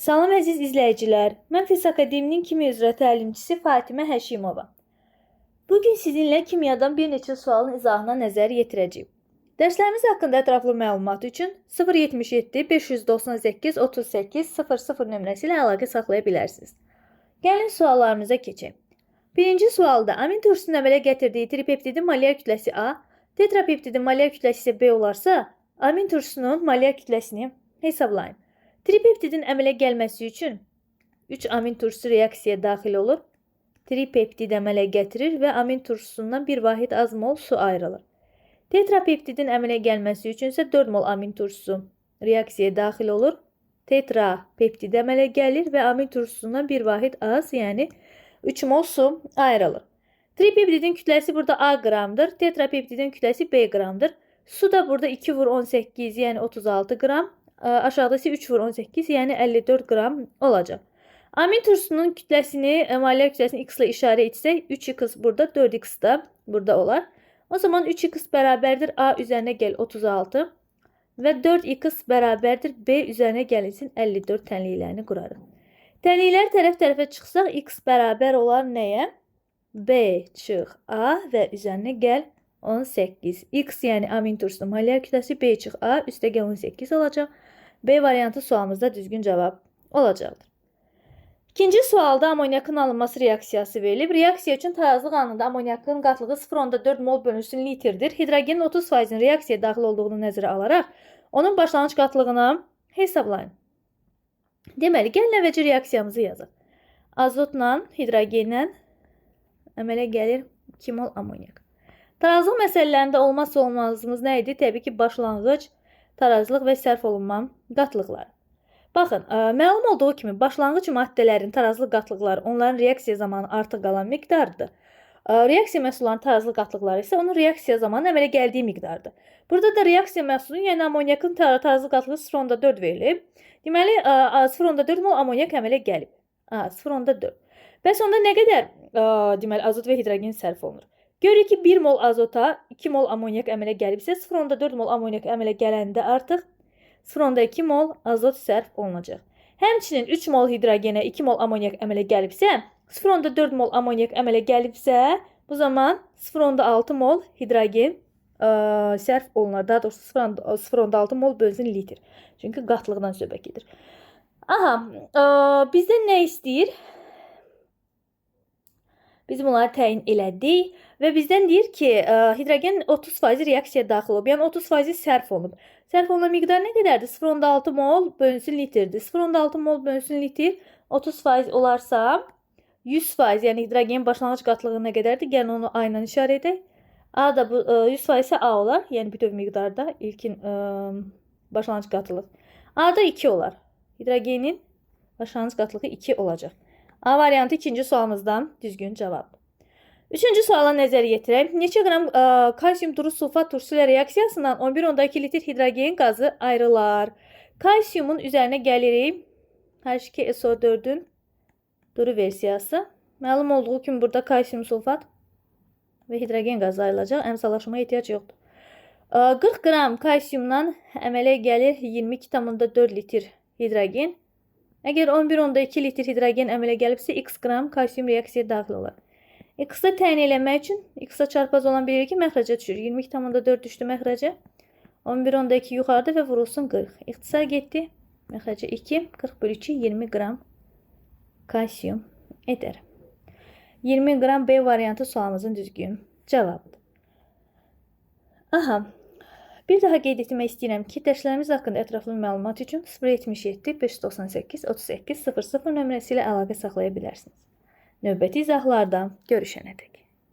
Salam əziz izləyicilər, mən Fiz Akademinin kimya üzrə təlimçisi Fatimə Həşimova. Bugün sizinlə kimyadan bir neçə sualın izahına nəzər yetirəcəyim. Dərslərimiz haqqında ətraflı məlumat üçün 077 598 38 00 nömrəsi ilə əlaqə saxlaya bilərsiniz. Gəlin suallarımıza keçək. Birinci sualda amin turşusunun əmələ gətirdiyi tripeptidin molyar kütləsi A, tetrapeptidin molyar kütləsi isə B olarsa, amin turşusunun molyar kütləsini hesablayın. Tripeptidin əmələ gəlməsi üçün 3 amin turşusu reaksiyaya daxil olur. Tripeptid əmələ gətirir və amin turşusundan 1 vahid az mol su ayrılır. Tetrapeptidin əmələ gəlməsi üçün isə 4 mol amin turşusu reaksiyaya daxil olur. Tetrapeptid əmələ gəlir və amin turşusundan 1 vahid az, yəni 3 mol su ayrılır. Tripeptidin kütləsi burada A qramdır, tetrapeptidin kütləsi B qramdır. Su da burada 2 vur 18, yəni 36 qram. Aşağıda isə 3 vur 18, yəni 54 qram olacaq. Amin turşusunun kütləsini, molyar kütləsini x ilə işarə etsək, 3x burada, 4x da burada olar. O zaman 3x bərabərdir A üzərinə gəl 36 və 4x bərabərdir B üzərinə gəlinsin 54 tənliklərini qurarıq. Tənliklər tərəf-tərəfə çıxsaq, x bərabər olar nəyə? B çıx A və üzərinə gəl 18. X yəni amin turşusunun molyar kütləsi, B çıx A üstə gəl 18 olacaq. B variantı sualımızda düzgün cavab olacaqdır. İkinci sualda amonyakın alınması reaksiyası verilib. Reaksiya üçün tarazlıq anında amonyakın qatlığı 0,4 mol bölünsün litrdir. Hidrogenin 30%-nin reaksiyaya daxil olduğunu nəzərə alaraq, onun başlanğıc qatlığını hesablayın. Deməli, gəlin əvvəlcə reaksiyamızı yazaq. Azotla, hidrogenlə əmələ gəlir 2 mol amonyak. Tarazlıq məsələlərində olmazsa olmazımız nə idi? Təbii ki, başlanğıc, tarazlıq və sərf olunma qatlıqları. Baxın, məlum olduğu kimi başlanğıc maddələrin tarazlıq qatlıqları onların reaksiya zamanı artıq qalan miqdardır. Reaksiya məhsullarının tarazlıq qatlıqları isə onun reaksiya zamanı əmələ gəldiyi miqdardır. Burada da reaksiya məhsulu, yəni amonyakın tarazlıq qatlığı 0,4 verilib. Deməli, 0,4 mol amonyak əmələ gəlib. 0,4. Bəs onda nə qədər deməli, azot və hidrogen sərf olunur? Görürük ki, 1 mol azota 2 mol amonyak əmələ gəlibsə, 0,4 mol amonyak əmələ gələndə artıq 0,2 mol azot sərf olunacaq. Həmçinin 3 mol hidrogenə 2 mol amonyak əmələ gəlibsə, 0,4 mol amonyak əmələ gəlibsə, bu zaman 0,6 mol hidrogen sərf olunar. Daha doğrusu 0,6 mol bölünsün litr. Çünki qatlıqdan söhbət gedir. Bizdən nə istəyir? Biz bunları təyin elədik və bizdən deyir ki, hidrogen 30% reaksiyaya daxil olub, yəni 30% sərf olunub. Sərf olunan miqdar nə qədərdir? 0,6 mol bölünsün litrdir. 0,6 mol bölünsün litr 30% olarsa 100%, yəni hidrogenin başlanğıc qatlığı nə qədərdir? Gəlin onu A ilə işarə edək. A da bu 100% isə A olar, yəni bütöv miqdarda ilkin başlanğıc qatılıq. A da 2 olar. Hidrogenin başlanğıc qatlığı 2 olacaq. A variantı ikinci sualımızdan düzgün cavabdır. Üçüncü suala nəzər yetirək. Neçə qram kalsium duru sulfat turşusu ilə reaksiyasından 11,2 litr hidrogen qazı ayrılar. Kalsiumun üzərinə gəlirik. H2SO4-ün duru versiyası. Məlum olduğu kimi burada kalsium sulfat və hidrogen qazı ayrılacaq. Əmsallaşmaya ehtiyac yoxdur. 40 qram kalsiumdan əmələ gəlir 22,4 litr hidrogen. Əgər 11,2 litr hidrogen əmələ gəlibsə, x qram kalsium reaksiyaya daxil olar. X-da təyin eləmək üçün x-a çarpaz olan bilirik ki, məxrəcə düşür. 22,4 düşdü məxrəcə. 11,2 yuxarıda və vurulsun 40. İxtisar getdi. Məxrəcə 2, 40 bölü 2, 20 qram kalsium edər. 20 qram B variantı sualımızın düzgün cavabıdır. Bir daha qeyd etmək istəyirəm ki, dərslərimiz haqqında ətraflı məlumat üçün 077 598 38 00 nömrəsi ilə əlaqə saxlaya bilərsiniz. Növbəti izahlarda görüşənədək.